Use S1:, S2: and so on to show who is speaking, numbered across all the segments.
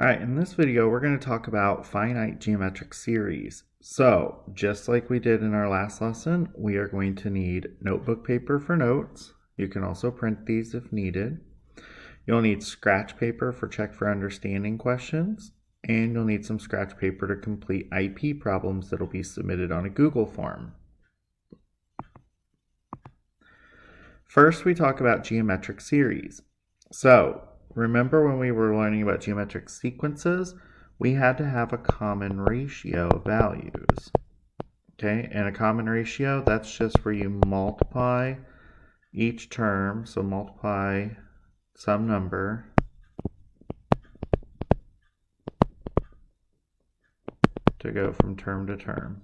S1: Alright, in this video we're going to talk about finite geometric series. So, just like we did in our last lesson, we are going to need notebook paper for notes. You can also print these if needed. You'll need scratch paper for check for understanding questions, and you'll need some scratch paper to complete IP problems that will be submitted on a Google form. First, we talk about geometric series. So, remember when we were learning about geometric sequences, we had to have a common ratio of values. Okay, and a common ratio, that's just where you multiply each term, so multiply some number to go from term to term.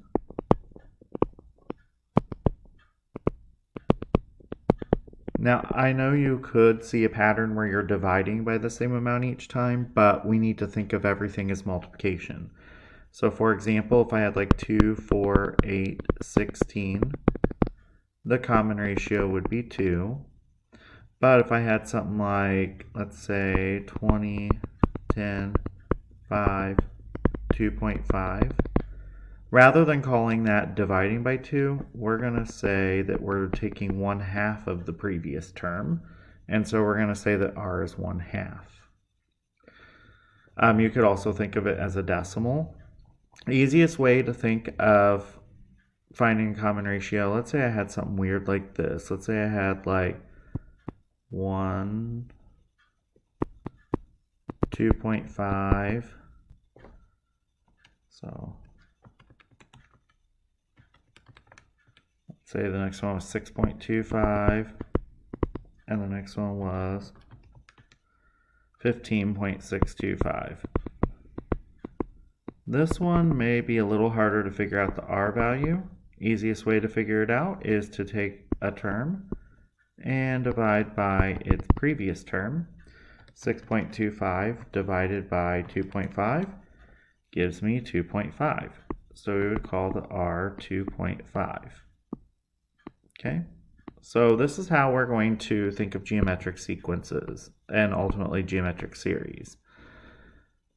S1: Now, I know you could see a pattern where you're dividing by the same amount each time, but we need to think of everything as multiplication. So for example, if I had like 2, 4, 8, 16, the common ratio would be 2. But if I had something like, let's say 20, 10, 5, 2.5, rather than calling that dividing by 2, we're going to say that we're taking 1/2 of the previous term. And so we're going to say that r is 1/2. You could also think of it as a decimal. The easiest way to think of finding a common ratio, let's say I had something weird like this. Let's say I had like 1, 2.5. So say the next one was 6.25, and the next one was 15.625. This one may be a little harder to figure out the r value. Easiest way to figure it out is to take a term and divide by its previous term. 6.25 divided by 2.5 gives me 2.5. So we would call the r 2.5. Okay, so this is how we're going to think of geometric sequences and ultimately geometric series.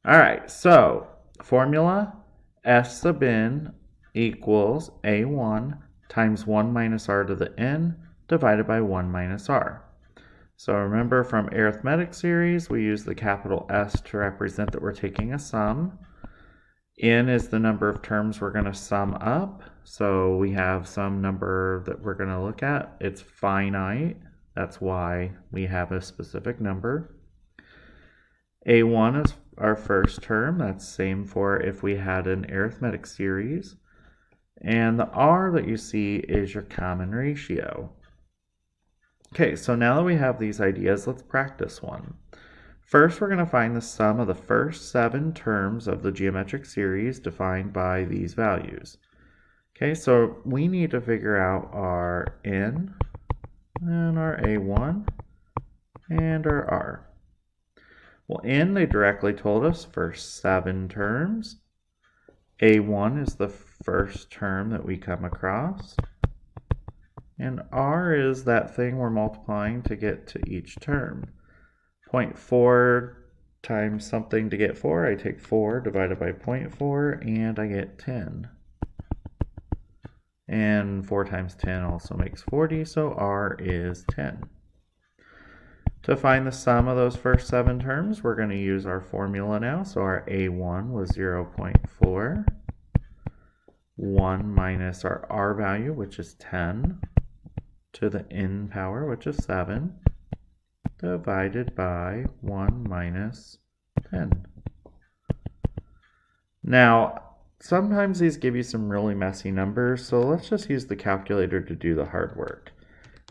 S1: All right, so formula S sub n equals a1 times 1 minus r to the n divided by 1 minus r. So remember from arithmetic series, we use the capital S to represent that we're taking a sum. N is the number of terms we're going to sum up. So we have some number that we're going to look at. It's finite. That's why we have a specific number. A1 is our first term. That's same for if we had an arithmetic series. And the r that you see is your common ratio. Okay, so now that we have these ideas, let's practice one. First, we're going to find the sum of the first 7 terms of the geometric series defined by these values. Okay, so we need to figure out our n and our a1 and our r. Well, n, they directly told us first 7 terms. A1 is the first term that we come across. And r is that thing we're multiplying to get to each term. 0.4 times something to get 4. I take 4 divided by 0.4 and I get 10. And 4 times 10 also makes 40, so r is 10. To find the sum of those first 7 terms, we're going to use our formula now. So our a1 was 0.4. 1 minus our r value, which is 10, to the n power, which is 7, divided by 1 minus 10. Now, sometimes these give you some really messy numbers, so let's just use the calculator to do the hard work.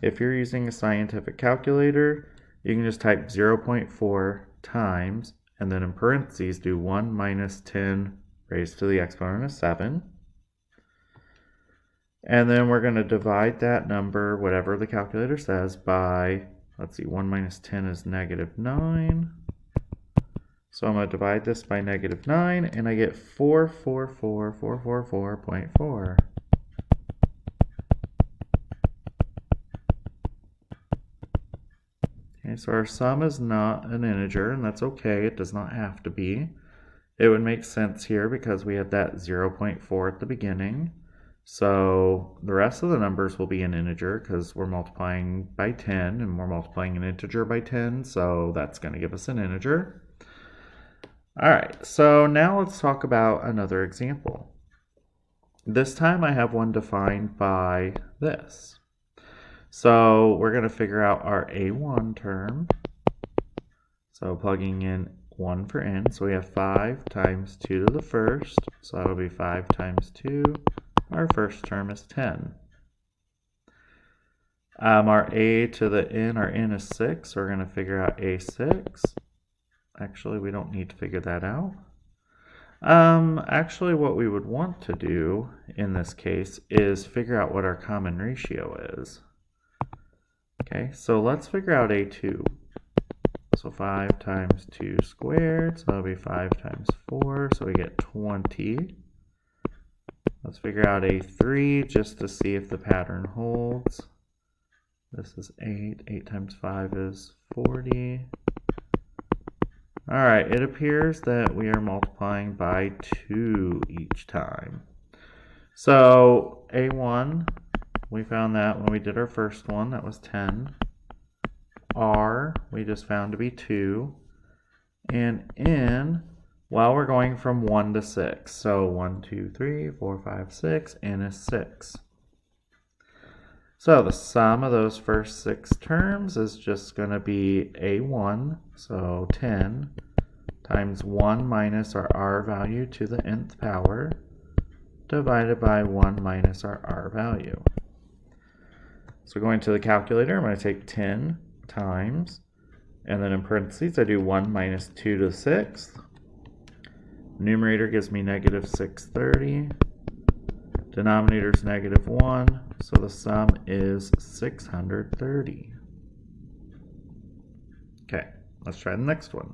S1: If you're using a scientific calculator, you can just type 0.4 times, and then in parentheses do 1 minus 10 raised to the exponent of 7. And then we're going to divide that number, whatever the calculator says, by, let's see, 1 minus 10 is negative 9. So I'm going to divide this by negative 9, and I get 444,444.4. Okay, so our sum is not an integer, and that's okay. It does not have to be. It would make sense here because we had that 0.4 at the beginning. So the rest of the numbers will be an integer because we're multiplying by 10 and we're multiplying an integer by 10. So that's going to give us an integer. All right, so now let's talk about another example. This time I have one defined by this. So we're going to figure out our A1 term. So plugging in 1 for n, so we have 5 times 2 to the first, so that will be 5 times 2. Our first term is 10. Our a to the n, our n is 6, so we're going to figure out a6. Actually, we don't need to figure that out. Actually, what we would want to do in this case is figure out what our common ratio is. Okay, so let's figure out a2. So 5 times 2 squared, so that'll be 5 times 4, so we get 20. Let's figure out a3 just to see if the pattern holds. This is 8. 8 times 5 is 40. Alright, it appears that we are multiplying by 2 each time. So a1, we found that when we did our first one, that was 10. R, we just found to be 2. And n, well, we're going from 1 to 6. So 1, 2, 3, 4, 5, 6, n is 6. So the sum of those first 6 terms is just going to be a1, so 10, times 1 minus our r value to the nth power, divided by 1 minus our r value. So going to the calculator, I'm going to take 10 times, and then in parentheses I do 1 minus 2 to the 6th. Numerator gives me negative 630. Denominator is negative 1, so the sum is 630. Okay, let's try the next one.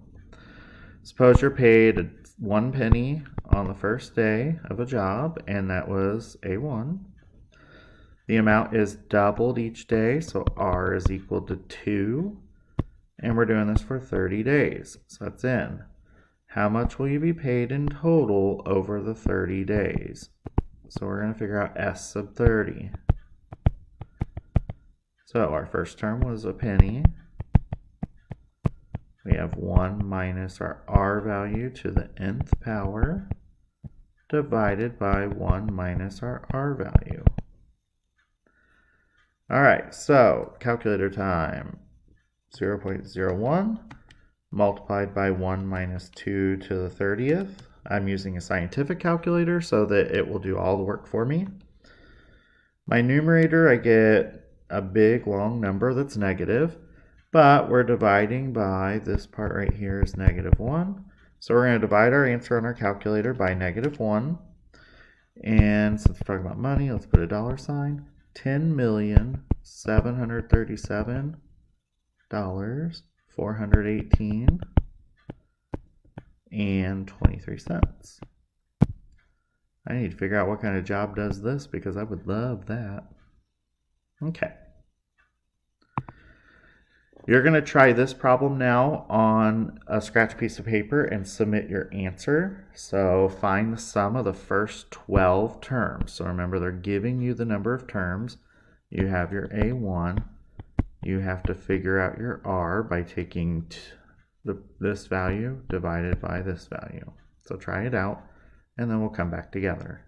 S1: Suppose you're paid 1 penny on the first day of a job, and that was A1. The amount is doubled each day, so R is equal to 2. And we're doing this for 30 days, so that's N. How much will you be paid in total over the 30 days? So we're going to figure out S sub 30. So our first term was a penny. We have 1 minus our R value to the nth power divided by 1 minus our R value. Alright, so calculator time. 0.01 multiplied by 1 minus 2 to the 30th. I'm using a scientific calculator so that it will do all the work for me. My numerator, I get a big long number that's negative, but we're dividing by this part right here is negative 1. So we're going to divide our answer on our calculator by negative 1. And since we're talking about money, let's put a dollar sign. $10,737,418 and 23 cents. I need to figure out what kind of job does this because I would love that. Okay. You're going to try this problem now on a scratch piece of paper and submit your answer. So find the sum of the first 12 terms. So remember, they're giving you the number of terms. You have your A1. You have to figure out your R by taking this value divided by this value. So try it out, and then we'll come back together.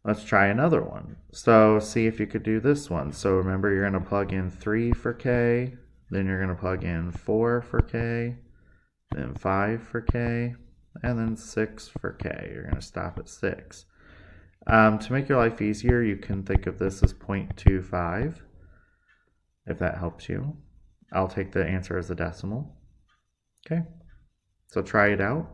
S1: Let's try another one. So see if you could do this one. So remember, you're going to plug in 3 for K, then you're going to plug in 4 for K, then 5 for K, and then 6 for K. You're going to stop at 6. To make your life easier, you can think of this as 0.25, if that helps you. I'll take the answer as a decimal. Okay, so try it out.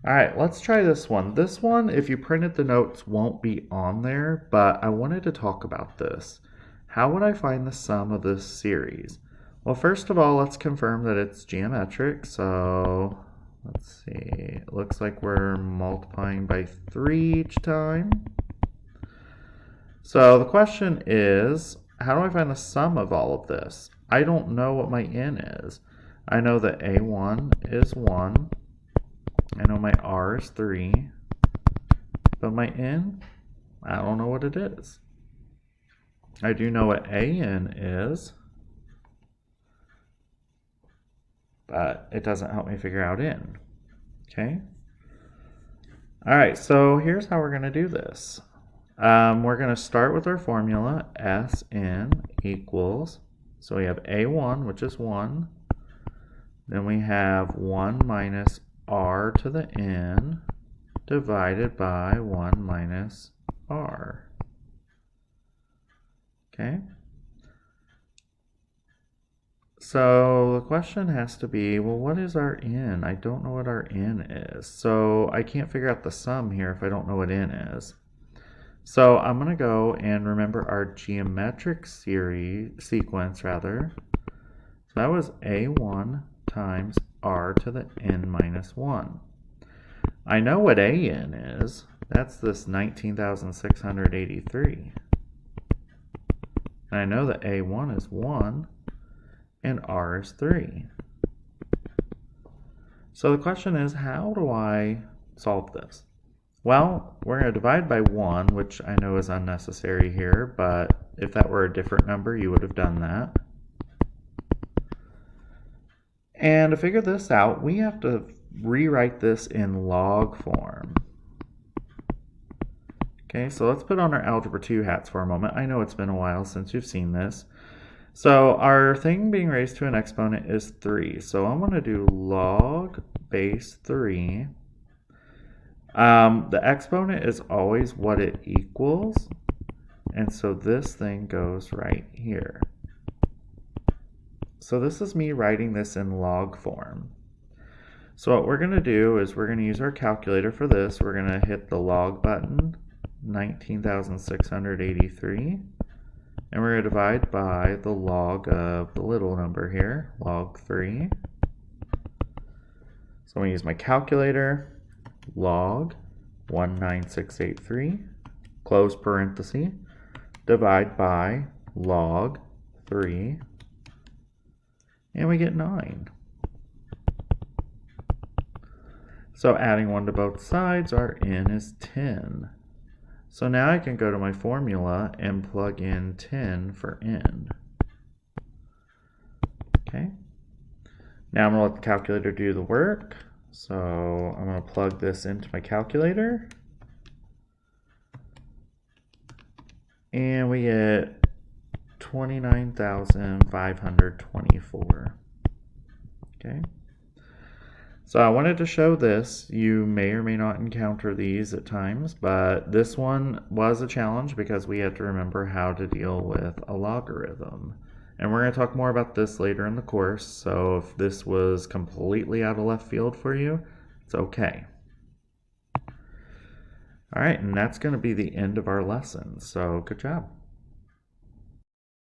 S1: All right, let's try this one. This one, if you printed the notes, won't be on there, but I wanted to talk about this. How would I find the sum of this series? Well, first of all, let's confirm that it's geometric. So let's see, it looks like we're multiplying by 3 each time. So the question is, how do I find the sum of all of this? I don't know what my n is. I know that a1 is 1. I know my r is 3. But my n, I don't know what it is. I do know what an is, but it doesn't help me figure out n. Okay? All right, so here's how we're going to do this. We're going to start with our formula, Sn equals, so we have a1, which is 1. Then we have 1 minus r to the n divided by 1 minus r. Okay? So the question has to be, well, what is our n? I don't know what our n is. So I can't figure out the sum here if I don't know what n is. So I'm going to go and remember our geometric sequence. So that was a1 times r to the n minus 1. I know what an is. That's this 19,683. And I know that a1 is 1 and r is 3. So the question is, how do I solve this? Well, we're going to divide by 1, which I know is unnecessary here, but if that were a different number, you would have done that. And to figure this out, we have to rewrite this in log form. Okay, so let's put on our Algebra 2 hats for a moment. I know it's been a while since you've seen this. So our thing being raised to an exponent is 3. So I'm going to do log base 3. The exponent is always what it equals, and so this thing goes right here. So this is me writing this in log form. So what we're going to do is we're going to use our calculator for this. We're going to hit the log button, 19,683, and we're going to divide by the log of the little number here, log 3. So I'm going to use my calculator. Log 19683, close parenthesis, divide by log 3, and we get 9. So adding 1 to both sides, our n is 10. So now I can go to my formula and plug in 10 for n. Okay. Now I'm going to let the calculator do the work. So I'm going to plug this into my calculator, and we get 29,524. Okay. So I wanted to show this. You may or may not encounter these at times, but this one was a challenge because we had to remember how to deal with a logarithm. And we're going to talk more about this later in the course, so if this was completely out of left field for you, it's okay. All right, and that's going to be the end of our lesson, so good job.